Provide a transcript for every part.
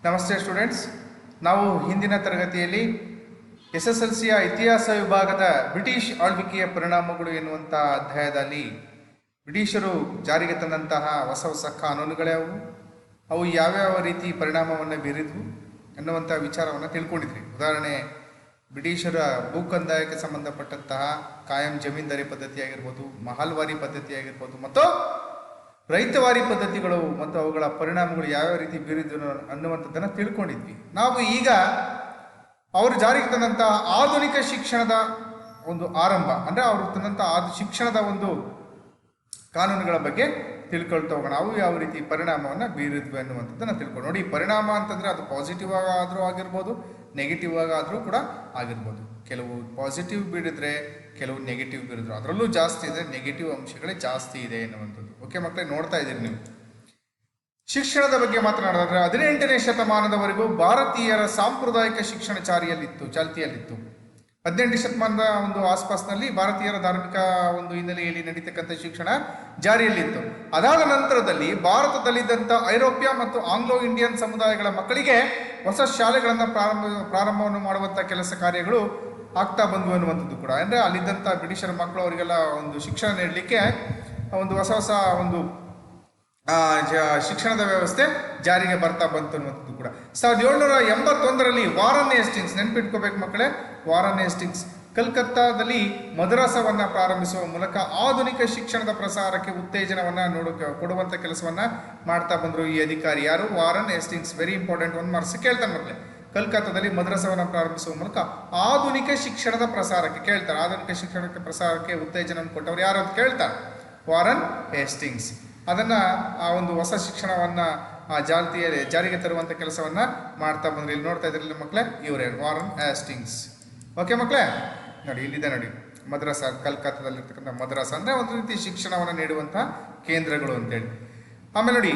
ನಮಸ್ತೆ ಸ್ಟೂಡೆಂಟ್ಸ್, ನಾವು ಹಿಂದಿನ ತರಗತಿಯಲ್ಲಿ SSLCಯ ಇತಿಹಾಸ ವಿಭಾಗದ ಬ್ರಿಟಿಷ್ ಆಳ್ವಿಕೆಯ ಪರಿಣಾಮಗಳು ಎನ್ನುವಂಥ ಅಧ್ಯಾಯದಲ್ಲಿ ಬ್ರಿಟಿಷರು ಜಾರಿಗೆ ತಂದಂತಹ ಹೊಸ ಹೊಸ ಕಾನೂನುಗಳ್ಯಾವು, ಅವು ಯಾವ್ಯಾವ ರೀತಿ ಪರಿಣಾಮವನ್ನು ಬೀರಿದ್ವು ಎನ್ನುವಂಥ ವಿಚಾರವನ್ನು ತಿಳ್ಕೊಂಡಿದ್ರಿ. ಉದಾಹರಣೆ, ಬ್ರಿಟಿಷರ ಭೂಕಂದಾಯಕ್ಕೆ ಸಂಬಂಧಪಟ್ಟಂತಹ ಕಾಯಂ ಜಮೀನ್ದಾರಿ ಪದ್ಧತಿ ಆಗಿರ್ಬೋದು, ಮಹಲ್ವಾರಿ ಪದ್ಧತಿ ಆಗಿರ್ಬೋದು ಮತ್ತು ರೈತವಾರಿ ಪದ್ಧತಿಗಳು ಮತ್ತು ಅವುಗಳ ಪರಿಣಾಮಗಳು ಯಾವ್ಯಾವ ರೀತಿ ಬೀರಿದ್ರು ಅನ್ನುವಂಥದ್ದನ್ನು ತಿಳ್ಕೊಂಡಿದ್ವಿ. ನಾವು ಈಗ ಅವರು ಜಾರಿಗೆ ತಂದಂತಹ ಆಧುನಿಕ ಶಿಕ್ಷಣದ ಒಂದು ಆರಂಭ, ಅಂದರೆ ಅವರು ತಂದಂತಹ ಶಿಕ್ಷಣದ ಒಂದು ಕಾನೂನುಗಳ ಬಗ್ಗೆ ತಿಳ್ಕೊಳ್ತಾ ಹೋಗೋಣ. ಅವು ಯಾವ ರೀತಿ ಪರಿಣಾಮವನ್ನು ಬೀರಿದ್ವು ಅನ್ನುವಂಥದ್ದನ್ನು ತಿಳ್ಕೊಂಡು ನೋಡಿ. ಪರಿಣಾಮ ಅಂತಂದರೆ ಅದು ಪಾಸಿಟಿವ್ ಆದರೂ ಆಗಿರ್ಬೋದು, ನೆಗೆಟಿವ್ ಆದರೂ ಕೂಡ ಆಗಿರ್ಬೋದು. ಕೆಲವು ಪಾಸಿಟಿವ್ ಬೀರಿದ್ರೆ, ಕೆಲವು ನೆಗೆಟಿವ್ ಬೀರಿದ್ರು, ಅದರಲ್ಲೂ ಜಾಸ್ತಿ ಇದೆ, ನೆಗೆಟಿವ್ ಅಂಶಗಳೇ ಜಾಸ್ತಿ ಇದೆ ಎನ್ನುವಂಥದ್ದು. ಓಕೆ ಮಕ್ಕಳೇ, ನೋಡ್ತಾ ಇದ್ದೀರಿ ನೀವು. ಶಿಕ್ಷಣದ ಬಗ್ಗೆ ಮಾತನಾಡಿದ್ರೆ 18ನೇ ಶತಮಾನದವರೆಗೂ ಭಾರತೀಯರ ಸಾಂಪ್ರದಾಯಿಕ ಶಿಕ್ಷಣ ಚಾಲ್ತಿಯಲ್ಲಿತ್ತು. 18ನೇ ಶತಮಾನದ ಒಂದು ಆಸ್ಪಾಸ್ನಲ್ಲಿ ಭಾರತೀಯರ ಧಾರ್ಮಿಕ ಒಂದು ಹಿನ್ನೆಲೆಯಲ್ಲಿ ನಡೀತಕ್ಕಂಥ ಶಿಕ್ಷಣ ಜಾರಿಯಲ್ಲಿತ್ತು. ಅದಾದ ನಂತರದಲ್ಲಿ ಭಾರತದಲ್ಲಿದ್ದಂಥ ಐರೋಪ್ಯ ಮತ್ತು ಆಂಗ್ಲೋ ಇಂಡಿಯನ್ ಸಮುದಾಯಗಳ ಮಕ್ಕಳಿಗೆ ಹೊಸ ಶಾಲೆಗಳನ್ನು ಪ್ರಾರಂಭವನ್ನು ಮಾಡುವಂಥ ಕೆಲಸ ಕಾರ್ಯಗಳು ಆಗ್ತಾ ಬಂದ್ವು ಅನ್ನುವಂಥದ್ದು ಕೂಡ. ಅಂದರೆ ಅಲ್ಲಿದ್ದಂಥ ಬ್ರಿಟಿಷರ ಮಕ್ಕಳು ಅವರಿಗೆಲ್ಲ ಒಂದು ಶಿಕ್ಷಣ ನೀಡಲಿಕ್ಕೆ ಒಂದು ಹೊಸ ಒಂದು ಶಿಕ್ಷಣದ ವ್ಯವಸ್ಥೆ ಜಾರಿಗೆ ಬರ್ತಾ ಬಂತು ಅನ್ನುವಂಥದ್ದು ಕೂಡ. 1781ರಲ್ಲಿ ವಾರನ್ ಹೇಸ್ಟಿಂಗ್ಸ್, ನೆನ್ಪಿಟ್ಕೋಬೇಕು ಮಕ್ಕಳೇ, ವಾರನ್ ಹೇಸ್ಟಿಂಗ್ಸ್ ಕಲ್ಕತ್ತಾದಲ್ಲಿ ಮದ್ರಾಸವನ್ನು ಪ್ರಾರಂಭಿಸುವ ಮೂಲಕ ಆಧುನಿಕ ಶಿಕ್ಷಣದ ಪ್ರಸಾರಕ್ಕೆ ಉತ್ತೇಜನವನ್ನು ಕೊಡುವಂಥ ಕೆಲಸವನ್ನು ಮಾಡ್ತಾ ಬಂದರು ಈ ಅಧಿಕಾರಿ. ಯಾರು? Warren Hastings. ವೆರಿ ಇಂಪಾರ್ಟೆಂಟ್, ಒಂದು ಮಾರ್ಕ್ಸ್ ಕೇಳ್ತಾನೆ ಮಕ್ಕಳೇ. ಕಲ್ಕತ್ತಾದಲ್ಲಿ ಮದ್ರಾಸವನ್ನು ಪ್ರಾರಂಭಿಸುವ ಮೂಲಕ ಆಧುನಿಕ ಶಿಕ್ಷಣದ ಪ್ರಸಾರಕ್ಕೆ ಕೇಳ್ತಾರೆ. ಆಧುನಿಕ ಶಿಕ್ಷಣಕ್ಕೆ ಪ್ರಸಾರಕ್ಕೆ ಉತ್ತೇಜನ ಕೊಟ್ಟವರು ಯಾರು ಅಂತ ಕೇಳ್ತಾರೆ? Warren Hastings. ಅದನ್ನು ಆ ಒಂದು ಹೊಸ ಶಿಕ್ಷಣವನ್ನು ಜಾರಿಗೆ ತರುವಂಥ ಕೆಲಸವನ್ನು ಮಾಡ್ತಾ ಬಂದರು. ಇಲ್ಲಿ ನೋಡ್ತಾ ಇದ್ರಲ್ಲಿ ಮಕ್ಕಳೇ, ಇವರೇ ವಾರನ್ ಹೇಸ್ಟಿಂಗ್ಸ್. ಓಕೆ ಮಕ್ಕಳೇ, ನೋಡಿ ಇಲ್ಲಿದೆ ನೋಡಿ, ಮದ್ರಾಸ, ಕಲ್ಕತ್ತಾದಲ್ಲಿರ್ತಕ್ಕಂಥ ಮದ್ರಾಸ ಅಂದರೆ ಒಂದು ರೀತಿ ಶಿಕ್ಷಣವನ್ನು ನೀಡುವಂಥ ಕೇಂದ್ರಗಳು ಅಂತೇಳಿ. ಆಮೇಲೆ ನೋಡಿ,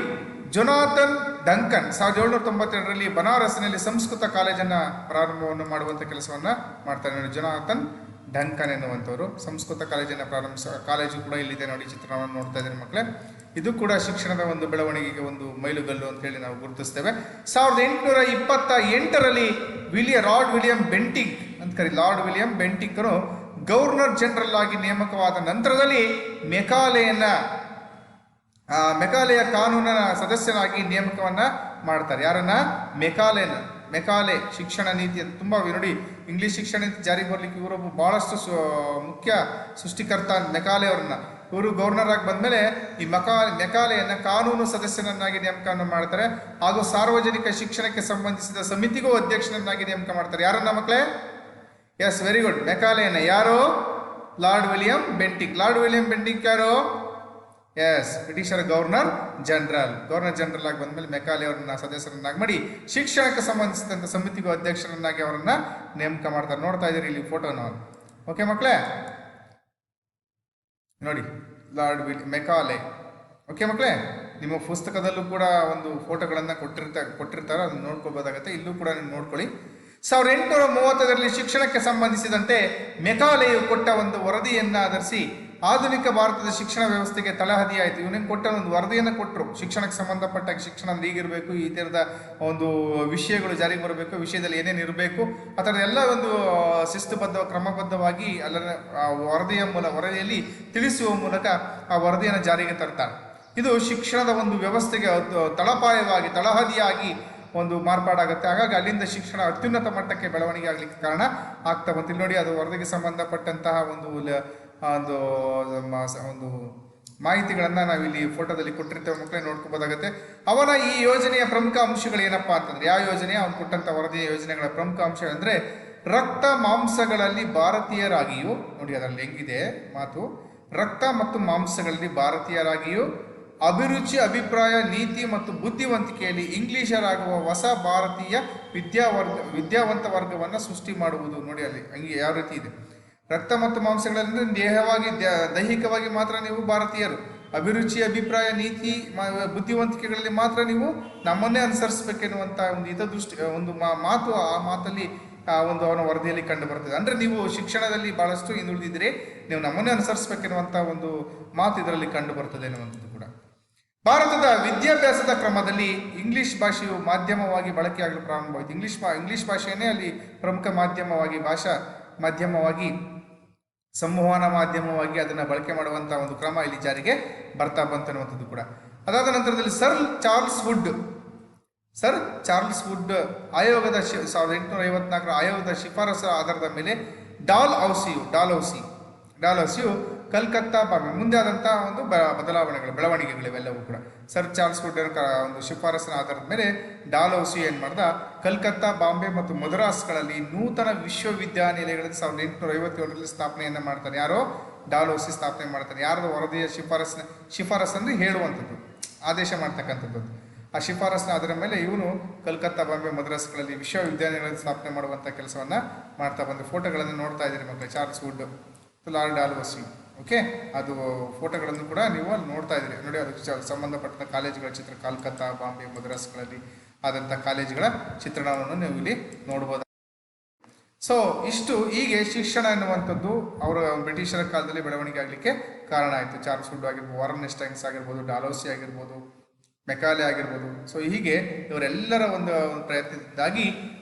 ಜೊನಾಥನ್ ಡಂಕನ್ 1792ರಲ್ಲಿ ಬನಾರಸ್ಸಿನಲ್ಲಿ ಸಂಸ್ಕೃತ ಕಾಲೇಜನ್ನು ಪ್ರಾರಂಭವನ್ನು ಮಾಡುವಂಥ ಕೆಲಸವನ್ನು ಮಾಡ್ತಾರೆ. ನೋಡಿ, ಜೊನಾಥನ್ ಡಂಕನ್ ಎನ್ನುವಂಥವರು ಸಂಸ್ಕೃತ ಕಾಲೇಜನ್ನು ಕಾಲೇಜು ಕೂಡ ಇಲ್ಲಿದೆ ನೋಡಿ, ಚಿತ್ರಣವನ್ನು ನೋಡ್ತಾ ಇದ್ದಾರೆ ಮಕ್ಕಳೇ. ಇದು ಕೂಡ ಶಿಕ್ಷಣದ ಒಂದು ಬೆಳವಣಿಗೆಗೆ ಒಂದು ಮೈಲುಗಲ್ಲು ಅಂತೇಳಿ ನಾವು ಗುರುತಿಸ್ತೇವೆ. 1828ರಲ್ಲಿ ಲಾರ್ಡ್ ವಿಲಿಯಂ ಬೆಂಟಿಕ್ರು ಗವರ್ನರ್ ಜನರಲ್ ಆಗಿ ನೇಮಕವಾದ ನಂತರದಲ್ಲಿ ಮೆಕಾಲೆಯ ಕಾನೂನಿನ ಸದಸ್ಯನಾಗಿ ನೇಮಕವನ್ನ ಮಾಡ್ತಾರೆ. ಯಾರನ್ನ? ಮೆಕಾಲೆ ಶಿಕ್ಷಣ ನೀತಿ ಅಂತ ತುಂಬ ನೋಡಿ, ಇಂಗ್ಲಿಷ್ ಶಿಕ್ಷಣ ನೀತಿ ಜಾರಿಗೆ ಬರಲಿಕ್ಕೆ ಇವರೊಬ್ಬ ಬಹಳಷ್ಟು ಮುಖ್ಯ ಸೃಷ್ಟಿಕರ್ತ ಮೆಕಾಲೆ ಅವರನ್ನ. ಇವರು ಗವರ್ನರ್ ಆಗಿ ಬಂದಮೇಲೆ ಈ ಮೆಕಾಲೆಯನ್ನು ಕಾನೂನು ಸದಸ್ಯನನ್ನಾಗಿ ನೇಮಕವನ್ನು ಮಾಡ್ತಾರೆ. ಹಾಗೂ ಸಾರ್ವಜನಿಕ ಶಿಕ್ಷಣಕ್ಕೆ ಸಂಬಂಧಿಸಿದ ಸಮಿತಿಗೂ ಅಧ್ಯಕ್ಷನನ್ನಾಗಿ ನೇಮಕ ಮಾಡ್ತಾರೆ. ಯಾರನ್ನ ಮಕ್ಕಳೇ? ಎಸ್, ವೆರಿ ಗುಡ್, ಮೆಕಾಲೆಯನ್ನು. ಯಾರು? ಲಾರ್ಡ್ ವಿಲಿಯಂ ಬೆಂಟಿಕ್ ಯಾರು? ಎಸ್, ಬ್ರಿಟಿಷರ ಗವರ್ನರ್ ಜನರಲ್ ಆಗಿ ಬಂದಮೇಲೆ ಮೆಕಾಲೆ ಅವರನ್ನ ಸದಸ್ಯರನ್ನಾಗಿ ಮಾಡಿ ಶಿಕ್ಷಣಕ್ಕೆ ಸಂಬಂಧಿಸಿದಂಥ ಸಮಿತಿಗೂ ಅಧ್ಯಕ್ಷರನ್ನಾಗಿ ಅವರನ್ನ ನೇಮಕ ಮಾಡ್ತಾರೆ. ನೋಡ್ತಾ ಇದ್ದೀರಿ ಇಲ್ಲಿ ಫೋಟೋನ. ಓಕೆ ಮಕ್ಕಳೇ, ನೋಡಿ ಲಾರ್ಡ್ ಮೆಕಾಲೆ. ಓಕೆ ಮಕ್ಕಳೇ, ನಿಮ್ಮ ಪುಸ್ತಕದಲ್ಲೂ ಕೂಡ ಒಂದು ಫೋಟೋಗಳನ್ನು ಕೊಟ್ಟಿರ್ತಾರೆ, ಅದನ್ನು ನೋಡ್ಕೋಬೋದಾಗತ್ತೆ. ಇಲ್ಲೂ ಕೂಡ ನೀವು ನೋಡ್ಕೊಳ್ಳಿ. 1830ರಲ್ಲಿ ಶಿಕ್ಷಣಕ್ಕೆ ಸಂಬಂಧಿಸಿದಂತೆ ಮೆಕಾಲೆಯು ಕೊಟ್ಟ ಒಂದು ವರದಿಯನ್ನು ಆಧರಿಸಿ ಆಧುನಿಕ ಭಾರತದ ಶಿಕ್ಷಣ ವ್ಯವಸ್ಥೆಗೆ ತಳಹದಿಯಾಯಿತು. ಇವನಿಗೆ ಕೊಟ್ಟ ಒಂದು ವರದಿಯನ್ನು ಕೊಟ್ಟರು. ಶಿಕ್ಷಣಕ್ಕೆ ಸಂಬಂಧಪಟ್ಟ ಶಿಕ್ಷಣ ಹೀಗಿರಬೇಕು, ಈ ಥರದ ಒಂದು ವಿಷಯಗಳು ಜಾರಿಗೆ ಬರಬೇಕು, ವಿಷಯದಲ್ಲಿ ಏನೇನು ಇರಬೇಕು, ಆ ಥರದ ಎಲ್ಲ ಒಂದು ಕ್ರಮಬದ್ಧವಾಗಿ ವರದಿಯಲ್ಲಿ ತಿಳಿಸುವ ಮೂಲಕ ಆ ವರದಿಯನ್ನು ಜಾರಿಗೆ ತರ್ತಾರೆ. ಇದು ಶಿಕ್ಷಣದ ಒಂದು ವ್ಯವಸ್ಥೆಗೆ ತಳಹದಿಯಾಗಿ ಒಂದು ಮಾರ್ಪಾಡಾಗುತ್ತೆ. ಹಾಗಾಗಿ ಅಲ್ಲಿಂದ ಶಿಕ್ಷಣ ಅತ್ಯುನ್ನತ ಮಟ್ಟಕ್ಕೆ ಬೆಳವಣಿಗೆ ಆಗಲಿಕ್ಕೆ ಕಾರಣ ಆಗ್ತಾ ಬಂತು. ಇಲ್ಲಿ ನೋಡಿ, ಅದು ವರದಿಗೆ ಸಂಬಂಧಪಟ್ಟಂತಹ ಒಂದು ಮಾಹಿತಿಗಳನ್ನು ನಾವಿಲ್ಲಿ ಫೋಟೋದಲ್ಲಿ ಕೊಟ್ಟಿರ್ತೇವೆ ಮಕ್ಕಳೇ, ನೋಡ್ಕೋಬೋದಾಗುತ್ತೆ. ಅವನ ಈ ಯೋಜನೆಯ ಪ್ರಮುಖ ಅಂಶಗಳು ಏನಪ್ಪಾ ಅಂತಂದ್ರೆ, ಯಾವ ಯೋಜನೆ? ಅವನು ಕೊಟ್ಟಂತ ವರದಿಯ ಯೋಜನೆಗಳ ಪ್ರಮುಖ ಅಂಶ ಅಂದರೆ ರಕ್ತ ಮಾಂಸಗಳಲ್ಲಿ ಭಾರತೀಯರಾಗಿಯೂ, ನೋಡಿ ಅದರಲ್ಲಿ ಹೆಂಗಿದೆ ಮಾತು, ರಕ್ತ ಮತ್ತು ಮಾಂಸಗಳಲ್ಲಿ ಭಾರತೀಯರಾಗಿಯೂ ಅಭಿರುಚಿ, ಅಭಿಪ್ರಾಯ, ನೀತಿ ಮತ್ತು ಬುದ್ಧಿವಂತಿಕೆಯಲ್ಲಿ ಇಂಗ್ಲಿಷರಾಗುವ ಹೊಸ ಭಾರತೀಯ ವಿದ್ಯಾವಂತ ವರ್ಗವನ್ನು ಸೃಷ್ಟಿ ಮಾಡುವುದು. ನೋಡಿ ಅಲ್ಲಿ ಹಂಗೆ ಯಾವ ರೀತಿ ಇದೆ. ರಕ್ತ ಮತ್ತು ಮಾಂಸಗಳಲ್ಲಿ ದೈಹಿಕವಾಗಿ ಮಾತ್ರ ನೀವು ಭಾರತೀಯರು, ಅಭಿರುಚಿ, ಅಭಿಪ್ರಾಯ, ನೀತಿ, ಬುದ್ಧಿವಂತಿಕೆಗಳಲ್ಲಿ ಮಾತ್ರ ನೀವು ನಮ್ಮನ್ನೇ ಅನುಸರಿಸಬೇಕೆನ್ನುವಂಥ ಒಂದು ಒಂದು ಮಾತು ಆ ಮಾತಲ್ಲಿ ಅವನ ವರದಿಯಲ್ಲಿ ಕಂಡು ಬರ್ತದೆ. ಅಂದರೆ ನೀವು ಶಿಕ್ಷಣದಲ್ಲಿ ಬಹಳಷ್ಟು ಹಿಂದುಳಿದಿದ್ದೀರಿ, ನೀವು ನಮ್ಮನ್ನೇ ಅನುಸರಿಸಬೇಕೆನ್ನುವಂಥ ಒಂದು ಮಾತು ಇದರಲ್ಲಿ ಕಂಡು ಬರ್ತದೆ ಅನ್ನುವಂಥದ್ದು ಕೂಡ. ಭಾರತದ ವಿದ್ಯಾಭ್ಯಾಸದ ಕ್ರಮದಲ್ಲಿ ಇಂಗ್ಲಿಷ್ ಭಾಷೆಯು ಮಾಧ್ಯಮವಾಗಿ ಬಳಕೆಯಾಗಲು ಪ್ರಾರಂಭವಾಯಿತು. ಇಂಗ್ಲಿಷ್ ಭಾಷೆಯನ್ನೇ ಅಲ್ಲಿ ಪ್ರಮುಖ ಮಾಧ್ಯಮವಾಗಿ ಸಂವಹನ ಮಾಧ್ಯಮವಾಗಿ ಅದನ್ನು ಬಳಕೆ ಮಾಡುವಂಥ ಒಂದು ಕ್ರಮ ಇಲ್ಲಿ ಜಾರಿಗೆ ಬರ್ತಾ ಬಂತು ಅನ್ನುವಂಥದ್ದು ಕೂಡ. ಅದಾದ ನಂತರದಲ್ಲಿ ಸರ್ ಚಾರ್ಲ್ಸ್ ವುಡ್ ಆಯೋಗದ 1854 ಆಯೋಗದ ಶಿಫಾರಸು ಆಧಾರದ ಮೇಲೆ ಡಾಲ್ ಹೌಸಿಯು ಕಲ್ಕತ್ತಾ ಬಾಂಬೆ ಮುಂದೆ ಆದಂಥ ಒಂದು ಬೆಳವಣಿಗೆಗಳಿವೆಲ್ಲವೂ ಕೂಡ ಸರ್ ಚಾರ್ಲ್ಸ್ ವುಡ್ ಒಂದು ಶಿಫಾರಸಿನ ಆಧಾರದ ಮೇಲೆ ಡಾಲ್ ಹೌಸಿ ಏನು ಮಾಡ್ದ, ಕಲ್ಕತ್ತಾ, ಬಾಂಬೆ ಮತ್ತು ಮದ್ರಾಸ್ಗಳಲ್ಲಿ ನೂತನ ವಿಶ್ವವಿದ್ಯಾನಿಲಯಗಳಲ್ಲಿ 1857ರಲ್ಲಿ ಸ್ಥಾಪನೆಯನ್ನು ಮಾಡ್ತಾನೆ. ಯಾರೋ ಡಾಲ್ ಹೌಸಿ ಸ್ಥಾಪನೆ ಮಾಡ್ತಾನೆ. ಯಾರ್ದು ವರದಿಯ ಶಿಫಾರಸನ್ನು ಹೇಳುವಂಥದ್ದು, ಆದೇಶ ಮಾಡ್ತಕ್ಕಂಥದ್ದು. ಆ ಶಿಫಾರಸಿನ ಆಧಾರದ ಮೇಲೆ ಇವನು ಕಲ್ಕತ್ತಾ, ಬಾಂಬೆ, ಮದ್ರಾಸ್ಗಳಲ್ಲಿ ವಿಶ್ವವಿದ್ಯಾನಿಲಯಗಳಲ್ಲಿ ಸ್ಥಾಪನೆ ಮಾಡುವಂಥ ಕೆಲಸವನ್ನು ಮಾಡ್ತಾ ಬಂದು ಫೋಟೋಗಳನ್ನು ನೋಡ್ತಾ ಇದ್ದೀರಿ ಮಕ್ಕಳು. Charles Wood, Lord Dalhousie. Okay, ಅದು ಫೋಟೋಗಳನ್ನು ಕೂಡ ನೀವು ಅಲ್ಲಿ ನೋಡ್ತಾ ಇದ್ದೀರಿ ನೋಡಿ. ಅದಕ್ಕೆ ಸಂಬಂಧಪಟ್ಟ ಕಾಲೇಜುಗಳ ಚಿತ್ರ, ಕಲ್ಕತ್ತಾ, ಬಾಂಬೆ, ಮದ್ರಾಸ್ಗಳಲ್ಲಿ ಆದಂಥ ಕಾಲೇಜುಗಳ ಚಿತ್ರಣವನ್ನು ನೀವು ಇಲ್ಲಿ ನೋಡ್ಬೋದು. ಸೊ ಇಷ್ಟು ಹೀಗೆ ಶಿಕ್ಷಣ ಎನ್ನುವಂಥದ್ದು ಅವರ ಬ್ರಿಟಿಷರ ಕಾಲದಲ್ಲಿ ಬೆಳವಣಿಗೆ ಆಗಲಿಕ್ಕೆ ಕಾರಣ ಆಯಿತು. ಚಾರ್ಲ್ಸ್ ವುಡ್ ಆಗಿರ್ಬೋದು, ವಾರನ್ ಹೆಸ್ಟಿಂಗ್ಸ್ ಆಗಿರ್ಬೋದು, ಡಾಲ್ ಹೌಸಿ ಆಗಿರ್ಬೋದು, ಮೆಕಾಲೆ ಆಗಿರ್ಬೋದು. ಸೊ ಹೀಗೆ ಇವರೆಲ್ಲರ ಒಂದು ಪ್ರಯತ್ನದಿಂದಾಗಿ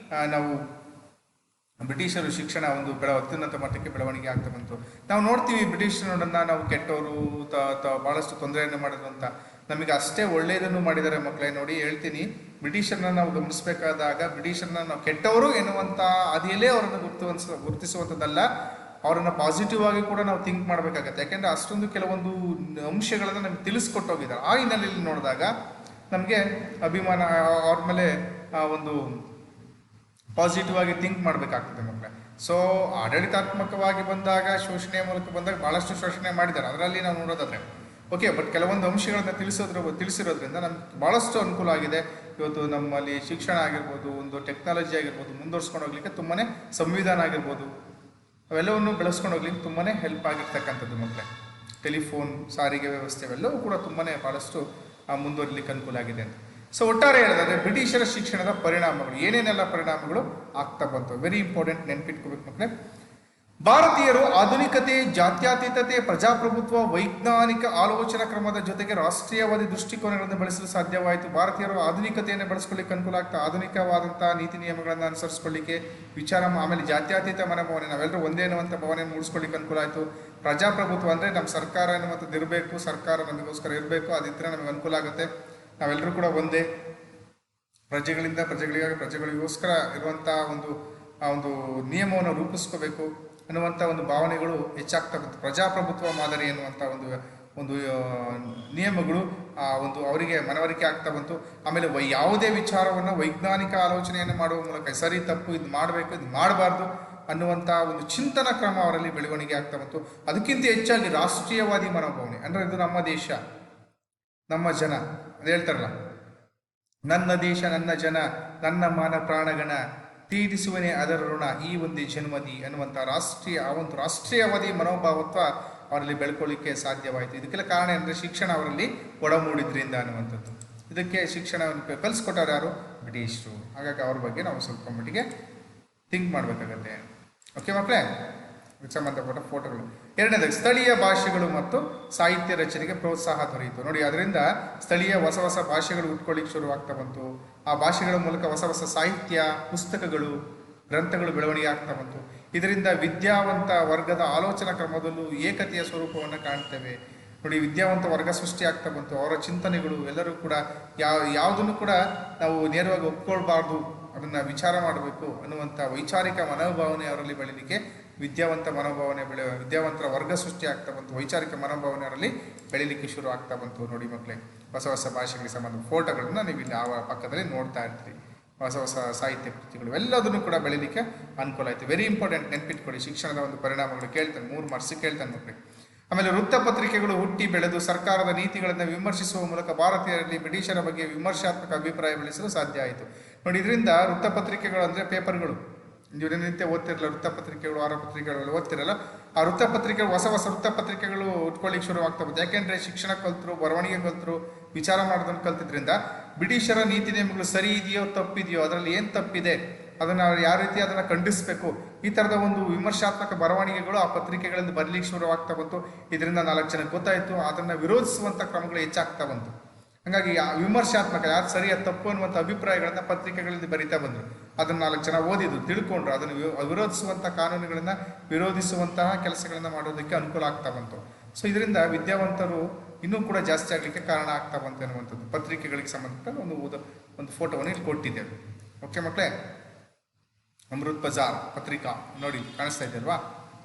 ನಾವು ಬ್ರಿಟಿಷರು ಶಿಕ್ಷಣ ಒಂದು ಅತ್ಯುನ್ನತ ಮಟ್ಟಕ್ಕೆ ಬೆಳವಣಿಗೆ ಆಗ್ತಾ ಬಂತು. ನಾವು ನೋಡ್ತೀವಿ ಬ್ರಿಟಿಷರನ್ನ ನಾವು ಕೆಟ್ಟವರು, ಭಾಳಷ್ಟು ತೊಂದರೆಯನ್ನು ಮಾಡಿದ್ರು ಅಂತ. ನಮಗೆ ಅಷ್ಟೇ ಒಳ್ಳೆಯದನ್ನು ಮಾಡಿದ್ದಾರೆ ಮಕ್ಕಳೇ. ನೋಡಿ ಹೇಳ್ತೀನಿ, ಬ್ರಿಟಿಷರನ್ನ ನಾವು ಗಮನಿಸಬೇಕಾದಾಗ ಬ್ರಿಟಿಷರನ್ನ ನಾವು ಕೆಟ್ಟವರು ಎನ್ನುವಂಥ ಹಾದಿಯಲ್ಲೇ ಅವರನ್ನು ಗುರುತಿಸುವಂಥದ್ದಲ್ಲ, ಅವರನ್ನು ಪಾಸಿಟಿವ್ ಆಗಿ ಕೂಡ ನಾವು ಥಿಂಕ್ ಮಾಡಬೇಕಾಗತ್ತೆ. ಯಾಕೆಂದರೆ ಅಷ್ಟೊಂದು ಕೆಲವೊಂದು ಅಂಶಗಳನ್ನು ನಮಗೆ ತಿಳಿಸ್ಕೊಟ್ಟೋಗಿದ್ದಾರೆ. ಆ ಹಿನ್ನೆಲೆಯಲ್ಲಿ ನೋಡಿದಾಗ ನಮಗೆ ಅಭಿಮಾನ ಅವ್ರ ಮೇಲೆ ಒಂದು ಪಾಸಿಟಿವ್ ಆಗಿ ಥಿಂಕ್ ಮಾಡಬೇಕಾಗ್ತದೆ ಮಕ್ಕಳೇ. ಸೊ ಆಡಳಿತಾತ್ಮಕವಾಗಿ ಬಂದಾಗ, ಶೋಷಣೆಯ ಮೂಲಕ ಬಂದಾಗ ಭಾಳಷ್ಟು ಶೋಷಣೆ ಮಾಡಿದ್ದಾರೆ, ಅದರಲ್ಲಿ ನಾವು ನೋಡೋದಾದ್ರೆ ಓಕೆ. ಬಟ್ ಕೆಲವೊಂದು ಅಂಶಗಳನ್ನು ತಿಳಿಸಿರೋದ್ರಿಂದ ನಮ್ಗೆ ಭಾಳಷ್ಟು ಅನುಕೂಲ ಆಗಿದೆ. ಇವತ್ತು ನಮ್ಮಲ್ಲಿ ಶಿಕ್ಷಣ ಆಗಿರ್ಬೋದು, ಒಂದು ಟೆಕ್ನಾಲಜಿ ಆಗಿರ್ಬೋದು, ಮುಂದುವರ್ಸ್ಕೊಂಡು ಹೋಗ್ಲಿಕ್ಕೆ ತುಂಬಾ, ಸಂವಿಧಾನ ಆಗಿರ್ಬೋದು, ಅವೆಲ್ಲವನ್ನು ಬೆಳೆಸ್ಕೊಂಡು ಹೋಗ್ಲಿಕ್ಕೆ ತುಂಬಾ ಹೆಲ್ಪ್ ಆಗಿರ್ತಕ್ಕಂಥದ್ದು ಮಕ್ಕಳೇ. ಟೆಲಿಫೋನ್, ಸಾರಿಗೆ ವ್ಯವಸ್ಥೆ ಅವೆಲ್ಲವೂ ಕೂಡ ತುಂಬಾ ಭಾಳಷ್ಟು ಮುಂದುವರಿಲಿಕ್ಕೆ ಅನುಕೂಲ ಆಗಿದೆ ಅಂತ. ಸೊ ಒಟ್ಟಾರೆ ಹೇಳೋದಾದ್ರೆ ಬ್ರಿಟಿಷರ ಶಿಕ್ಷಣದ ಪರಿಣಾಮಗಳು ಏನೇನೆಲ್ಲ ಪರಿಣಾಮಗಳು ಆಗ್ತಾ ಬಂತು, ವೆರಿ ಇಂಪಾರ್ಟೆಂಟ್, ನೆನ್ಪಿಟ್ಕೋಬೇಕು ಮಕ್ಕಳೇ. ಭಾರತೀಯರು ಆಧುನಿಕತೆ, ಜಾತ್ಯತೀತತೆ, ಪ್ರಜಾಪ್ರಭುತ್ವ, ವೈಜ್ಞಾನಿಕ ಆಲೋಚನಾ ಕ್ರಮದ ಜೊತೆಗೆ ರಾಷ್ಟ್ರೀಯವಾದಿ ದೃಷ್ಟಿಕೋನಗಳನ್ನು ಬೆಳೆಸಲು ಸಾಧ್ಯವಾಯಿತು. ಭಾರತೀಯರು ಆಧುನಿಕತೆಯನ್ನು ಬೆಳೆಸ್ಕೊಳ್ಳಿಕ್ಕೆ ಅನುಕೂಲ ಆಗ್ತಾ, ಆಧುನಿಕವಾದಂತಹ ನೀತಿ ನಿಯಮಗಳನ್ನು ಅನುಸರಿಸ್ಕೊಳ್ಳಿಕ್ಕೆ ಆಮೇಲೆ ಜಾತ್ಯತೀತ ಮನೋಭಾವನೆ, ನಾವೆಲ್ಲರೂ ಒಂದೇ ಅನ್ನುವಂಥ ಭಾವನೆಯನ್ನು ಮೂಡಿಸ್ಕೊಳ್ಳಿಕ್ಕೆ ಅನುಕೂಲ ಆಯಿತು. ಪ್ರಜಾಪ್ರಭುತ್ವ ಅಂದರೆ ನಮ್ಮ ಸರ್ಕಾರ ಎನ್ನುವಂಥದ್ದು ಇರಬೇಕು, ಸರ್ಕಾರ ನಮಗೋಸ್ಕರ ಇರಬೇಕು, ಅದಿದ್ದರೆ ನಮಗೆ ಅನುಕೂಲ ಆಗುತ್ತೆ. ನಾವೆಲ್ಲರೂ ಕೂಡ ಒಂದೇ, ಪ್ರಜೆಗಳಿಗೋಸ್ಕರ ಇರುವಂಥ ಒಂದು ನಿಯಮವನ್ನು ರೂಪಿಸ್ಕೋಬೇಕು ಅನ್ನುವಂಥ ಒಂದು ಭಾವನೆಗಳು ಹೆಚ್ಚಾಗ್ತಾ ಬಂತು. ಪ್ರಜಾಪ್ರಭುತ್ವ ಮಾದರಿ ಎನ್ನುವಂಥ ಒಂದು ನಿಯಮಗಳು ಅವರಿಗೆ ಮನವರಿಕೆ ಆಗ್ತಾ ಬಂತು. ಆಮೇಲೆ ಯಾವುದೇ ವಿಚಾರವನ್ನು ವೈಜ್ಞಾನಿಕ ಆಲೋಚನೆಯನ್ನು ಮಾಡುವ ಮೂಲಕ ಸರಿ ತಪ್ಪು, ಇದು ಮಾಡಬೇಕು, ಇದು ಮಾಡಬಾರ್ದು ಅನ್ನುವಂಥ ಒಂದು ಚಿಂತನ ಕ್ರಮ ಅವರಲ್ಲಿ ಬೆಳವಣಿಗೆ ಆಗ್ತಾ ಬಂತು. ಅದಕ್ಕಿಂತ ಹೆಚ್ಚಾಗಿ ರಾಷ್ಟ್ರೀಯವಾದಿ ಮನೋಭಾವನೆ, ಅಂದರೆ ಇದು ನಮ್ಮ ದೇಶ, ನಮ್ಮ ಜನ, ಅದು ಹೇಳ್ತಾರಲ್ಲ, ನನ್ನ ದೇಶ, ನನ್ನ ಜನ, ನನ್ನ ಮಾನ ಪ್ರಾಣಗಣ, ತೀರಿಸುವನೇ ಅದರ ಋಣ, ಈ ಒಂದೇ ಜನ್ಮದಿ ಅನ್ನುವಂಥ ರಾಷ್ಟ್ರೀಯವಾದಿ ಮನೋಭಾವತ್ವ ಅವರಲ್ಲಿ ಬೆಳ್ಕೊಳ್ಳಿಕ್ಕೆ ಸಾಧ್ಯವಾಯಿತು. ಇದಕ್ಕೆಲ್ಲ ಕಾರಣ ಅಂದರೆ ಶಿಕ್ಷಣ ಅವರಲ್ಲಿ ಒಡಮೂಡಿದ್ರಿಂದ ಅನ್ನುವಂಥದ್ದು. ಇದಕ್ಕೆ ಶಿಕ್ಷಣವನ್ನು ಕಲಿಸ್ಕೊಟ್ಟವ್ರು ಯಾರು? ಬ್ರಿಟಿಷರು. ಹಾಗಾಗಿ ಅವ್ರ ಬಗ್ಗೆ ನಾವು ಸ್ವಲ್ಪ ಮಟ್ಟಿಗೆ ಥಿಂಕ್ ಮಾಡಬೇಕಾಗತ್ತೆ. ಓಕೆ ಮಕ್ಕಳೇ, ಸಂಬಂಧಪಟ್ಟ ಫೋಟೋಗಳು. ಎರಡನೇದಾಗಿ ಸ್ಥಳೀಯ ಭಾಷೆಗಳು ಮತ್ತು ಸಾಹಿತ್ಯ ರಚನೆಗೆ ಪ್ರೋತ್ಸಾಹ ದೊರೆಯಿತು. ನೋಡಿ, ಅದರಿಂದ ಸ್ಥಳೀಯ ಹೊಸ ಭಾಷೆಗಳು ಹುಟ್ಕೊಳ್ಳಿಕ್ಕೆ ಶುರುವಾಗ್ತಾ ಬಂತು. ಆ ಭಾಷೆಗಳ ಮೂಲಕ ಹೊಸ ಸಾಹಿತ್ಯ, ಪುಸ್ತಕಗಳು, ಗ್ರಂಥಗಳು ಬೆಳವಣಿಗೆ ಆಗ್ತಾ ಬಂತು. ಇದರಿಂದ ವಿದ್ಯಾವಂತ ವರ್ಗದ ಆಲೋಚನಾ ಕ್ರಮದಲ್ಲೂ ಏಕತೆಯ ಸ್ವರೂಪವನ್ನು ಕಾಣ್ತೇವೆ. ನೋಡಿ, ವಿದ್ಯಾವಂತ ವರ್ಗ ಸೃಷ್ಟಿ ಆಗ್ತಾ ಬಂತು. ಅವರ ಚಿಂತನೆಗಳು ಎಲ್ಲರೂ ಕೂಡ ಯಾವುದನ್ನು ಕೂಡ ನಾವು ನೇರವಾಗಿ ಒಪ್ಕೊಳ್ಬಾರ್ದು, ಅದನ್ನು ವಿಚಾರ ಮಾಡಬೇಕು ಅನ್ನುವಂಥ ವೈಚಾರಿಕ ಮನೋಭಾವನೆ ಅವರಲ್ಲಿ ಬೆಳೀಲಿಕ್ಕೆ ವಿದ್ಯಾವಂತರ ವರ್ಗ ಸೃಷ್ಟಿ ಆಗ್ತಾ ಬಂತು. ವೈಚಾರಿಕ ಮನೋಭಾವನೆ ಅವರಲ್ಲಿ ಬೆಳೀಲಿಕ್ಕೆ ಶುರು ಆಗ್ತಾ ಬಂತು. ನೋಡಿ ಮಕ್ಕಳೇ, ಹೊಸ ಭಾಷೆಗಳಿಗೆ ಸಂಬಂಧ ಫೋಟೋಗಳನ್ನ ನೀವು ಇಲ್ಲಿ ಆ ಪಕ್ಕದಲ್ಲಿ ನೋಡ್ತಾ ಇರ್ತೀರಿ. ಹೊಸ ಸಾಹಿತ್ಯ ಕೃತಿಗಳು ಎಲ್ಲದನ್ನು ಕೂಡ ಬೆಳೀಲಿಕ್ಕೆ ಅನುಕೂಲ ಆಯಿತು. ವೆರಿ ಇಂಪಾರ್ಟೆಂಟ್, ನೆನ್ಪಿಟ್ಕೊಳ್ಳಿ. ಶಿಕ್ಷಣದ ಒಂದು ಪರಿಣಾಮಗಳು ಕೇಳ್ತಾನೆ, 3 ಮಾರ್ಕ್ಸ್ ಕೇಳ್ತಾನೆ ಮಕ್ಕಳಿಗೆ. ಆಮೇಲೆ ವೃತ್ತಪತ್ರಿಕೆಗಳು ಹುಟ್ಟಿ ಬೆಳೆದು ಸರ್ಕಾರದ ನೀತಿಗಳನ್ನು ವಿಮರ್ಶಿಸುವ ಮೂಲಕ ಭಾರತೀಯರಲ್ಲಿ ಬ್ರಿಟಿಷರ ಬಗ್ಗೆ ವಿಮರ್ಶಾತ್ಮಕ ಅಭಿಪ್ರಾಯ ಬೆಳೆಸಲು ಸಾಧ್ಯ ಆಯಿತು. ನೋಡಿ, ಇದರಿಂದ ವೃತ್ತಪತ್ರಿಕೆಗಳು ಅಂದರೆ ಪೇಪರ್ಗಳು, ನೀವು ನಿತ್ಯ ಓದ್ತಿರಲ್ಲ, ವೃತ್ತಪತ್ರಿಕೆಗಳು, ವಾರಪತ್ರಿಕೆಗಳು ಓದ್ತಿರಲ್ಲ, ಆ ವೃತ್ತಪತ್ರಿಕೆಗಳು ಹೊಸ ವೃತ್ತಪತ್ರಿಕೆಗಳು ಉಟ್ಕೊಳ್ಳಿಕ್ಕೆ ಶುರುವಾಗ್ತಾ ಬಂತು. ಯಾಕೆಂದರೆ ಶಿಕ್ಷಣ ಕಲ್ತರು, ಬರವಣಿಗೆ ಕಲ್ತರು, ವಿಚಾರ ಮಾಡೋದನ್ನು ಕಲ್ತಿದ್ರಿಂದ ಬ್ರಿಟಿಷರ ನೀತಿ ನಿಯಮಗಳು ಸರಿ ಇದೆಯೋ ತಪ್ಪಿದೆಯೋ, ಅದರಲ್ಲಿ ಏನು ತಪ್ಪಿದೆ, ಅದನ್ನು ಯಾವ ರೀತಿ ಅದನ್ನು ಖಂಡಿಸಬೇಕು, ಈ ಥರದ ಒಂದು ವಿಮರ್ಶಾತ್ಮಕ ಬರವಣಿಗೆಗಳು ಆ ಪತ್ರಿಕೆಗಳಲ್ಲಿ ಬರಲಿಕ್ಕೆ ಶುರುವಾಗ್ತಾ ಬಂತು. ಇದರಿಂದ 4 ಜನಕ್ಕೆ ಗೊತ್ತಾಯಿತು. ಅದನ್ನು ವಿರೋಧಿಸುವಂಥ ಕ್ರಮಗಳು ಹೆಚ್ಚಾಗ್ತಾ ಬಂತು. ಹಾಗಾಗಿ ವಿಮರ್ಶಾತ್ಮಕ ಯಾರು ಸರಿಯ ತಪ್ಪು ಅನ್ನುವಂಥ ಅಭಿಪ್ರಾಯಗಳನ್ನ ಪತ್ರಿಕೆಗಳಲ್ಲಿ ಬರಿತಾ ಬಂದರು. ಅದನ್ನು 4 ಜನ ಓದಿದ್ರು, ತಿಳ್ಕೊಂಡ್ರು, ಅದನ್ನು ವಿರೋಧಿಸುವಂಥ ಕಾನೂನುಗಳನ್ನು ವಿರೋಧಿಸುವಂತಹ ಕೆಲಸಗಳನ್ನು ಮಾಡೋದಕ್ಕೆ ಅನುಕೂಲ ಆಗ್ತಾ ಬಂತು. ಸೊ ಇದರಿಂದ ವಿದ್ಯಾವಂತರು ಇನ್ನೂ ಕೂಡ ಜಾಸ್ತಿ ಆಗಲಿಕ್ಕೆ ಕಾರಣ ಆಗ್ತಾ ಬಂತು ಅನ್ನುವಂಥದ್ದು ಪತ್ರಿಕೆಗಳಿಗೆ ಸಂಬಂಧಪಟ್ಟ ಒಂದು ಫೋಟೋವನ್ನು ಇಲ್ಲಿ ಕೊಟ್ಟಿದ್ದೇವೆ. ಓಕೆ ಮಕ್ಕಳೇ, ಅಮೃತ್ ಬಜಾರ್ ಪತ್ರಿಕಾ ನೋಡಿ ಕಾಣಿಸ್ತಾ ಇದೆಯಲ್ವಾ?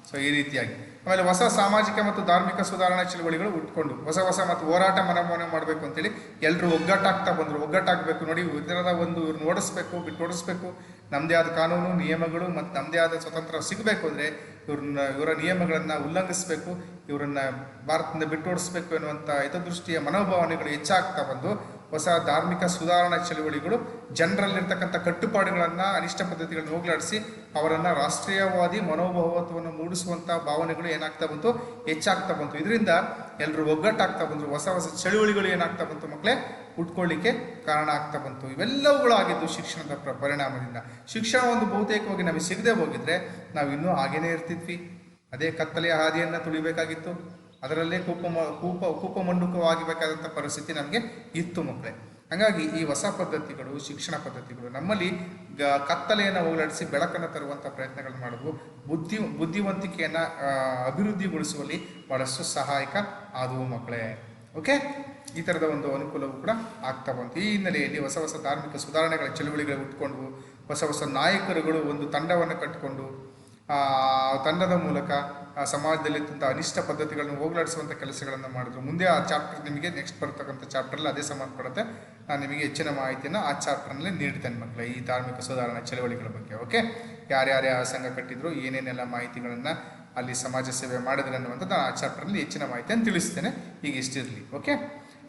ಸೊ ಈ ರೀತಿಯಾಗಿ ಆಮೇಲೆ ಹೊಸ ಸಾಮಾಜಿಕ ಮತ್ತು ಧಾರ್ಮಿಕ ಸುಧಾರಣಾ ಚಳುವಳಿಗಳು ಹುಟ್ಕೊಂಡು ಹೊಸ ಮತ್ತು ಹೋರಾಟ ಮನೋಭಾವನೆ ಮಾಡಬೇಕು ಅಂತೇಳಿ ಎಲ್ಲರೂ ಒಗ್ಗಟ್ಟಾಗ್ತಾ ಬಂದರು. ಒಗ್ಗಟ್ಟಾಗಬೇಕು ನೋಡಿ, ಇದರದ ಇವ್ರನ್ನ ಓಡಿಸ್ಬೇಕು, ಬಿಟ್ಟು ಓಡಿಸ್ಬೇಕು, ನಮ್ಮದೇ ಆದ ಕಾನೂನು ನಿಯಮಗಳು ಮತ್ತು ನಮ್ಮದೇ ಆದ ಸ್ವತಂತ್ರ ಸಿಗಬೇಕು ಅಂದರೆ ಇವರ ನಿಯಮಗಳನ್ನು ಉಲ್ಲಂಘಿಸಬೇಕು, ಇವರನ್ನ ಭಾರತದಿಂದ ಬಿಟ್ಟು ಓಡಿಸ್ಬೇಕು ಎನ್ನುವಂಥ ಹಿತದೃಷ್ಟಿಯ ಮನೋಭಾವನೆಗಳು ಹೆಚ್ಚಾಗ್ತಾ ಬಂದು ಹೊಸ ಧಾರ್ಮಿಕ ಸುಧಾರಣಾ ಚಳುವಳಿಗಳು ಜನರಲ್ಲಿರ್ತಕ್ಕಂಥ ಕಟ್ಟುಪಾಡುಗಳನ್ನು, ಅನಿಷ್ಟ ಪದ್ಧತಿಗಳನ್ನು ಹೋಗಲಾಡಿಸಿ ಅವರನ್ನು ರಾಷ್ಟ್ರೀಯವಾದಿ ಮನೋಭಾವತ್ವವನ್ನು ಮೂಡಿಸುವಂಥ ಭಾವನೆಗಳು ಏನಾಗ್ತಾ ಬಂತು, ಹೆಚ್ಚಾಗ್ತಾ ಬಂತು. ಇದರಿಂದ ಎಲ್ಲರೂ ಒಗ್ಗಟ್ಟಾಗ್ತಾ ಬಂದರು. ಹೊಸ ಚಳುವಳಿಗಳು ಏನಾಗ್ತಾ ಬಂತು ಮಕ್ಕಳೇ, ಹುಟ್ಕೊಳ್ಳಿಕ್ಕೆ ಕಾರಣ ಆಗ್ತಾ ಬಂತು. ಇವೆಲ್ಲವುಗಳಾಗಿದ್ದು ಶಿಕ್ಷಣದ ಪರಿಣಾಮದಿಂದ. ಶಿಕ್ಷಣ ಒಂದು ಬಹುತೇಕವಾಗಿ ನಮಗೆ ಸಿಗದೆ ಹೋಗಿದ್ರೆ ನಾವು ಇನ್ನೂ ಹಾಗೇನೇ ಇರ್ತಿದ್ವಿ, ಅದೇ ಕತ್ತಲೆಯ ಹಾದಿಯನ್ನು ತುಳಿಬೇಕಾಗಿತ್ತು, ಅದರಲ್ಲೇ ಕೂಪಮಂಡುಕವಾಗಿಬೇಕಾದಂಥ ಪರಿಸ್ಥಿತಿ ನಮಗೆ ಇತ್ತು ಮಕ್ಕಳೇ. ಹಾಗಾಗಿ ಈ ಹೊಸ ಪದ್ಧತಿಗಳು, ಶಿಕ್ಷಣ ಪದ್ಧತಿಗಳು ನಮ್ಮಲ್ಲಿ ಕತ್ತಲೆಯನ್ನು ಹೋಗಲಾಡಿಸಿ ಬೆಳಕನ್ನು ತರುವಂಥ ಪ್ರಯತ್ನಗಳು ಮಾಡೋದು, ಬುದ್ಧಿವಂತಿಕೆಯನ್ನು ಅಭಿವೃದ್ಧಿಗೊಳಿಸುವಲ್ಲಿ ಬಹಳಷ್ಟು ಸಹಾಯಕ ಆದವು ಮಕ್ಕಳೇ. ಓಕೆ, ಈ ಥರದ ಒಂದು ಅನುಕೂಲವೂ ಕೂಡ ಆಗ್ತಾ ಬಂತು. ಈ ಹಿನ್ನೆಲೆಯಲ್ಲಿ ಹೊಸ ಧಾರ್ಮಿಕ ಸುಧಾರಣೆಗಳ ಚಳುವಳಿಗಳು ಹುಟ್ಕೊಂಡು ಹೊಸ ನಾಯಕರುಗಳು ಒಂದು ತಂಡವನ್ನು ಕಟ್ಟಿಕೊಂಡು ತಂಡದ ಮೂಲಕ ಸಮಾಜದಲ್ಲಿದ್ದಂಥ ಅನಿಷ್ಟ ಪದ್ಧತಿಗಳನ್ನು ಹೋಗಲಾಡಿಸುವಂಥ ಕೆಲಸಗಳನ್ನು ಮಾಡಿದ್ರು. ಮುಂದೆ ಆ ಚಾಪ್ಟರ್ ನಿಮಗೆ ನೆಕ್ಸ್ಟ್ ಬರ್ತಕ್ಕಂಥ ಚಾಪ್ಟರ್ಲ್ಲಿ ಅದೇ ಸಂಬಂಧಪಡುತ್ತೆ. ನಾನು ನಿಮಗೆ ಹೆಚ್ಚಿನ ಮಾಹಿತಿಯನ್ನು ಆ ಚಾಪ್ಟರ್ನಲ್ಲಿ ನೀಡ್ತೇನೆ ಮಕ್ಕಳೇ, ಈ ಧಾರ್ಮಿಕ ಸುಧಾರಣಾ ಚಳವಳಿಗಳ ಬಗ್ಗೆ. ಓಕೆ, ಯಾರ್ಯಾರೇ ಆ ಸಂಘ ಕಟ್ಟಿದ್ರು, ಏನೇನೆಲ್ಲ ಮಾಹಿತಿಗಳನ್ನು ಅಲ್ಲಿ ಸಮಾಜ ಸೇವೆ ಮಾಡಿದ್ರೆ ಅನ್ನುವಂಥದ್ದು ಆ ಚಾಪ್ಟರ್ನಲ್ಲಿ ಹೆಚ್ಚಿನ ಮಾಹಿತಿಯನ್ನು ತಿಳಿಸ್ತೇನೆ. ಈಗ ಇಷ್ಟಿರಲಿ. ಓಕೆ,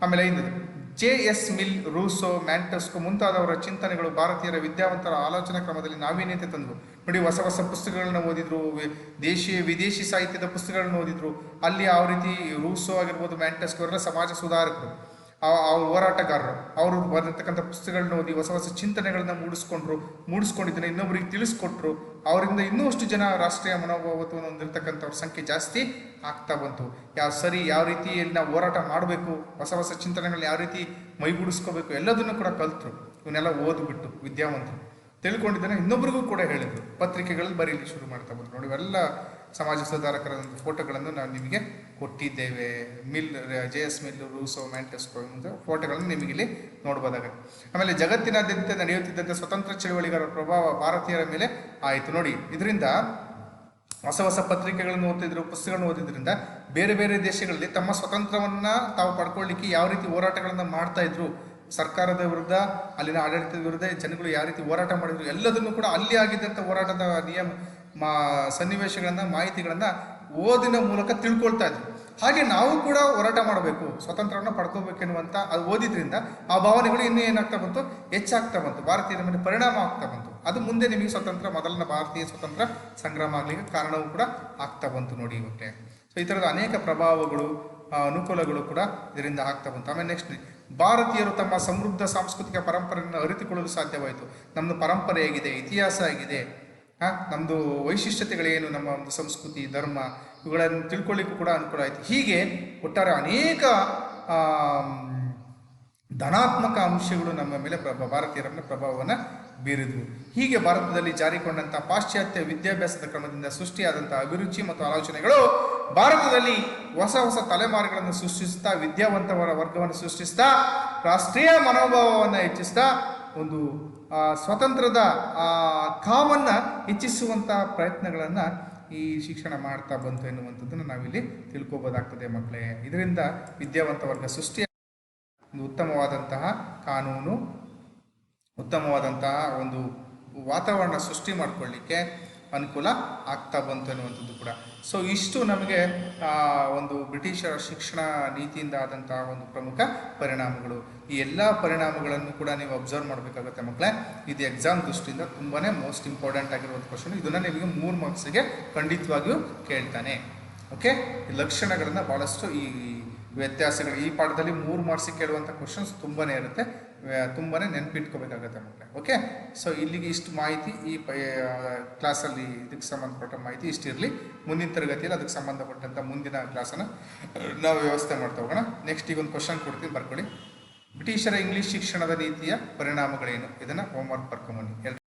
ಆಮೇಲೆ ಇನ್ನೊಂದು JS ಮಿಲ್, ರೂಸೋ, ಮ್ಯಾಂಟಸ್ಕೋ ಮುಂತಾದವರ ಚಿಂತನೆಗಳು ಭಾರತೀಯರ ವಿದ್ಯಾವಂತರ ಆಲೋಚನಾ ಕ್ರಮದಲ್ಲಿ ನಾವೀನ್ಯತೆ ತಂದರು. ನೋಡಿ, ಹೊಸ ಪುಸ್ತಕಗಳನ್ನ ಓದಿದ್ರು, ವಿದೇಶಿ ಸಾಹಿತ್ಯದ ಪುಸ್ತಕಗಳನ್ನ ಓದಿದ್ರು. ಅಲ್ಲಿ ಯಾವ ರೀತಿ ರೂಸೋ ಆಗಿರ್ಬೋದು, ಮ್ಯಾಂಟಸ್ಕೋ ಅವರೆಲ್ಲ ಸಮಾಜ ಸುಧಾರಕರು, ಅವ್ರ ಹೋರಾಟಗಾರರು. ಅವರು ಬರೆದಿರ್ತಕ್ಕಂಥ ಪುಸ್ತಕಗಳನ್ನ ಓದಿ ಹೊಸ ಚಿಂತನೆಗಳನ್ನ ಮೂಡಿಸ್ಕೊಂಡಿದ್ದನ್ನು ಇನ್ನೊಬ್ಬರಿಗೆ ತಿಳಿಸ್ಕೊಟ್ರು. ಅವರಿಂದ ಇನ್ನೂ ಅಷ್ಟು ಜನ ರಾಷ್ಟ್ರೀಯ ಮನೋಭಾವತ್ವವನ್ನು ಹೊಂದಿರತಕ್ಕಂಥವ್ರ ಸಂಖ್ಯೆ ಜಾಸ್ತಿ ಆಗ್ತಾ ಬಂತು. ಯಾವ ರೀತಿಯಲ್ಲಿ ನಾವು ಹೋರಾಟ ಮಾಡಬೇಕು, ಹೊಸ ಚಿಂತನೆಗಳನ್ನ ಯಾವ ರೀತಿ ಮೈಗೂಡಿಸ್ಕೋಬೇಕು ಎಲ್ಲದನ್ನು ಕೂಡ ಕಲ್ತರು. ಇವನ್ನೆಲ್ಲ ಓದ್ಬಿಟ್ಟು ವಿದ್ಯಾವಂತರು ತಿಳ್ಕೊಂಡಿದ್ದನ್ನು ಇನ್ನೊಬ್ರಿಗೂ ಕೂಡ ಹೇಳಿದ್ರು. ಪತ್ರಿಕೆಗಳಲ್ಲಿ ಬರೀಲಿಕ್ಕೆ ಶುರು ಮಾಡ್ತಾ ಬಂದರು. ನೋಡಿ, ಇವೆಲ್ಲ ಸಮಾಜ ಸುಧಾರಕರ ಒಂದು ಫೋಟೋಗಳನ್ನು ನಾವು ನಿಮಗೆ ಕೊಟ್ಟಿದ್ದೇವೆ. JS ಮಿಲ್, ರೂಸೋ, ಮ್ಯಾಂಟಸ್ಕೋ ಫೋಟೋಗಳನ್ನು ನಿಮಗೆ ಇಲ್ಲಿ ನೋಡ್ಬೋದಾಗುತ್ತೆ. ಆಮೇಲೆ ಜಗತ್ತಿನಾದ್ಯಂತ ನಡೆಯುತ್ತಿದ್ದಂಥ ಸ್ವತಂತ್ರ ಚಳವಳಿಗಾರರ ಪ್ರಭಾವ ಭಾರತೀಯರ ಮೇಲೆ ಆಯಿತು. ನೋಡಿ, ಇದರಿಂದ ಹೊಸ ಪತ್ರಿಕೆಗಳನ್ನು ಓದ್ತಿದ್ರು, ಪುಸ್ತಕಗಳನ್ನು ಓದಿದ್ರಿಂದ ಬೇರೆ ಬೇರೆ ದೇಶಗಳಲ್ಲಿ ತಮ್ಮ ಸ್ವತಂತ್ರವನ್ನು ತಾವು ಪಡ್ಕೊಳ್ಳಿಕ್ಕೆ ಯಾವ ರೀತಿ ಹೋರಾಟಗಳನ್ನು ಮಾಡ್ತಾ ಇದ್ರು, ಸರ್ಕಾರದ ವಿರುದ್ಧ, ಅಲ್ಲಿನ ಆಡಳಿತದ ವಿರುದ್ಧ ಜನಗಳು ಯಾವ ರೀತಿ ಹೋರಾಟ ಮಾಡಿದ್ರು ಎಲ್ಲದನ್ನು ಕೂಡ ಅಲ್ಲಿ ಆಗಿದ್ದಂಥ ಹೋರಾಟದ ಸನ್ನಿವೇಶಗಳನ್ನು, ಮಾಹಿತಿಗಳನ್ನು ಓದಿನ ಮೂಲಕ ತಿಳ್ಕೊಳ್ತಾ ಇದ್ರು. ಹಾಗೆ ನಾವು ಕೂಡ ಹೋರಾಟ ಮಾಡಬೇಕು, ಸ್ವತಂತ್ರವನ್ನು ಪಡ್ಕೋಬೇಕೆನ್ನುವಂಥ ಅದು ಓದಿದ್ರಿಂದ ಆ ಭಾವನೆಗಳು ಇನ್ನೂ ಏನಾಗ್ತಾ ಬಂತು, ಹೆಚ್ಚಾಗ್ತಾ ಬಂತು, ಭಾರತೀಯರ ಮೇಲೆ ಪರಿಣಾಮ ಆಗ್ತಾ ಬಂತು. ಅದು ಮುಂದೆ ನಿಮಗೆ ಮೊದಲನ ಭಾರತೀಯ ಸ್ವತಂತ್ರ ಸಂಗ್ರಾಮ ಆಗಲಿಕ್ಕೆ ಕಾರಣವೂ ಕೂಡ ಆಗ್ತಾ ಬಂತು. ನೋಡಿ ಇವತ್ತೆ. ಸೊ ಈ ಥರದ ಅನೇಕ ಪ್ರಭಾವಗಳು, ಅನುಕೂಲಗಳು ಕೂಡ ಇದರಿಂದ ಆಗ್ತಾ ಬಂತು. ಆಮೇಲೆ ನೆಕ್ಸ್ಟ್, ಭಾರತೀಯರು ತಮ್ಮ ಸಮೃದ್ಧ ಸಾಂಸ್ಕೃತಿಕ ಪರಂಪರೆಯನ್ನು ಅರಿತುಕೊಳ್ಳಲು ಸಾಧ್ಯವಾಯಿತು. ನಮ್ಮದು ಪರಂಪರೆ ಹೇಗಿದೆ, ಇತಿಹಾಸ ಹೇಗಿದೆ, ನಮ್ಮದು ವೈಶಿಷ್ಟ್ಯತೆಗಳೇನು, ನಮ್ಮ ಒಂದು ಸಂಸ್ಕೃತಿ, ಧರ್ಮ, ಇವುಗಳನ್ನು ತಿಳ್ಕೊಳ್ಳಿಕ್ಕೂ ಕೂಡ ಅನುಕೂಲ ಆಯಿತು. ಹೀಗೆ ಒಟ್ಟಾರೆ ಅನೇಕ ಧನಾತ್ಮಕ ಅಂಶಗಳು ನಮ್ಮ ಮೇಲೆ ಭಾರತೀಯರ ಮೇಲೆ ಪ್ರಭಾವವನ್ನು ಬೀರಿದ್ವು. ಹೀಗೆ ಭಾರತದಲ್ಲಿ ಜಾರಿಕೊಂಡಂಥ ಪಾಶ್ಚಾತ್ಯ ವಿದ್ಯಾಭ್ಯಾಸದ ಕ್ರಮದಿಂದ ಸೃಷ್ಟಿಯಾದಂಥ ಅಭಿರುಚಿ ಮತ್ತು ಆಲೋಚನೆಗಳು ಭಾರತದಲ್ಲಿ ಹೊಸ ತಲೆಮಾರುಗಳನ್ನು ಸೃಷ್ಟಿಸ್ತಾ, ವಿದ್ಯಾವಂತರ ವರ್ಗವನ್ನು ಸೃಷ್ಟಿಸ್ತಾ, ರಾಷ್ಟ್ರೀಯ ಮನೋಭಾವವನ್ನು ಹೆಚ್ಚಿಸ್ತಾ, ಒಂದು ಸ್ವತಂತ್ರದ ಕಾವನ್ನು ಹೆಚ್ಚಿಸುವಂಥ ಪ್ರಯತ್ನಗಳನ್ನು ಈ ಶಿಕ್ಷಣ ಮಾಡ್ತಾ ಬಂತು ಎನ್ನುವಂಥದ್ದನ್ನು ನಾವಿಲ್ಲಿ ತಿಳ್ಕೊಬೋದಾಗ್ತದೆ ಮಕ್ಕಳೇ. ಇದರಿಂದ ವಿದ್ಯಾವಂತ ವರ್ಗ ಸೃಷ್ಟಿಯ ಒಂದು ಉತ್ತಮವಾದಂತಹ ಕಾನೂನು, ಉತ್ತಮವಾದಂತಹ ಒಂದು ವಾತಾವರಣ ಸೃಷ್ಟಿ ಮಾಡಿಕೊಳ್ಳಿಕ್ಕೆ ಅನುಕೂಲ ಆಗ್ತಾ ಬಂತು ಅನ್ನುವಂಥದ್ದು ಕೂಡ. ಸೊ ಇಷ್ಟು ನಮಗೆ ಒಂದು ಬ್ರಿಟಿಷರ ಶಿಕ್ಷಣ ನೀತಿಯಿಂದ ಆದಂತಹ ಒಂದು ಪ್ರಮುಖ ಪರಿಣಾಮಗಳು. ಈ ಎಲ್ಲ ಪರಿಣಾಮಗಳನ್ನು ಕೂಡ ನೀವು ಅಬ್ಸರ್ವ್ ಮಾಡಬೇಕಾಗುತ್ತೆ ಮಕ್ಕಳೇ. ಇದು ಎಕ್ಸಾಮ್ ದೃಷ್ಟಿಯಿಂದ ತುಂಬಾ ಮೋಸ್ಟ್ ಇಂಪಾರ್ಟೆಂಟ್ ಆಗಿರುವಂಥ ಕ್ವಶನ್. ಇದನ್ನು ನಿಮಗೆ 3 ಮಾರ್ಕ್ಸಿಗೆ ಖಂಡಿತವಾಗಿಯೂ ಕೇಳ್ತಾನೆ. ಓಕೆ, ಈ ಲಕ್ಷಣಗಳನ್ನು ಭಾಳಷ್ಟು ಈ ವ್ಯತ್ಯಾಸಗಳು ಈ ಪಾಠದಲ್ಲಿ 3 ಮಾರ್ಕ್ಸಿಗೆ ಕೇಳುವಂಥ ಕ್ವಶನ್ಸ್ ತುಂಬಾ ಇರುತ್ತೆ, ತುಂಬಾ ನೆನಪಿಟ್ಕೋಬೇಕಾಗತ್ತೆ ಮಕ್ಕಳೇ. ಓಕೆ, ಸೊ ಇಲ್ಲಿಗೆ ಇಷ್ಟು ಮಾಹಿತಿ ಈ ಕ್ಲಾಸಲ್ಲಿ ಇದಕ್ಕೆ ಸಂಬಂಧಪಟ್ಟ ಮಾಹಿತಿ ಇಷ್ಟಿರಲಿ. ಮುಂದಿನ ತರಗತಿಯಲ್ಲಿ ಅದಕ್ಕೆ ಸಂಬಂಧಪಟ್ಟಂಥ ಮುಂದಿನ ಕ್ಲಾಸನ್ನು ನಾವು ವ್ಯವಸ್ಥೆ ಮಾಡ್ತಾ ಹೋಗೋಣ. ನೆಕ್ಸ್ಟ್ ಈಗ ಒಂದು ಕ್ವಶನ್ ಕೊಡ್ತೀನಿ, ಬರ್ಕೊಳ್ಳಿ. ಬ್ರಿಟಿಷರ ಇಂಗ್ಲಿಷ್ ಶಿಕ್ಷಣದ ನೀತಿಯ ಪರಿಣಾಮಗಳೇನು? ಇದನ್ನು ಹೋಮ್ವರ್ಕ್ ಬರ್ಕೊಂಬನ್ನಿ.